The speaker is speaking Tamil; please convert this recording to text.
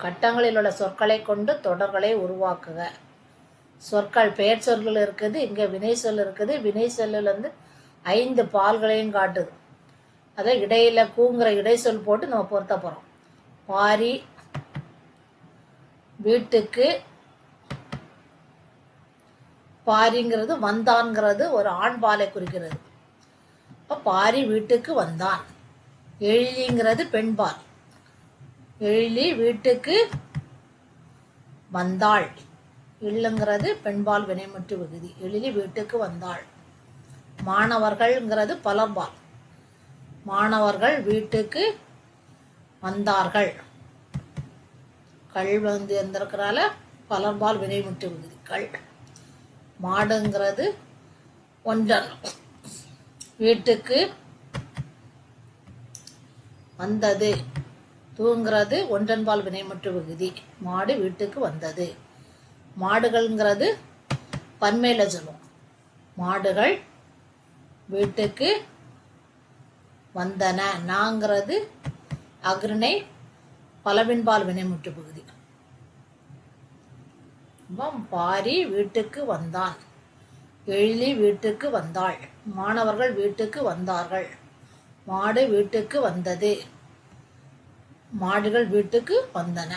கட்டங்களில் உள்ள சொற்களை கொண்டு தொடர்களை உருவாக்குக. சொற்கள் பெயர் சொற்கள் இருக்குது, இங்கே வினை சொல் இருக்குது. வினை சொல்லில் 5 பால்களையும் காட்டுது. அதை இடையில கூங்கிற இடை சொல் போட்டு நம்ம பொருத்த போகிறோம். பாரி வீட்டுக்கு, பாரிங்கிறது வந்தான்ங்கிறது ஒரு ஆண் பாலை குறிக்கிறது. இப்போ பாரி வீட்டுக்கு வந்தான். எழிலிங்கிறது பெண்பால். எழிலி வீட்டுக்கு வந்தாள். இல்லுங்கிறது பெண்பால் வினைமுற்று விகுதி. எழிலி வீட்டுக்கு வந்தாள். மாணவர்கள்ங்கிறது பலர்பால். மாணவர்கள் வீட்டுக்கு வந்தார்கள். கள் இருந்திருக்கிறால பலர்பால் வினைமுற்று விகுதி கள். மாடுங்கிறது ஒன்றன். வீட்டுக்கு வந்தது. தூங்கிறது ஒன்றன்பால் வினைமுற்று விகுதி. மாடு வீட்டுக்கு வந்தது. மாடுகள்ங்கிறது பன்மையில சொல்லும். மாடுகள் வீட்டுக்கு வந்தன. நாங்கிறது அக்ரிணை பலவின்பால் வினைமுற்று பகுதி. பாரி வீட்டுக்கு வந்தான். எழிலி வீட்டுக்கு வந்தாள். மாணவர்கள் வீட்டுக்கு வந்தார்கள். மாடு வீட்டுக்கு வந்தது. மாடுகள் வீட்டுக்கு வந்தன.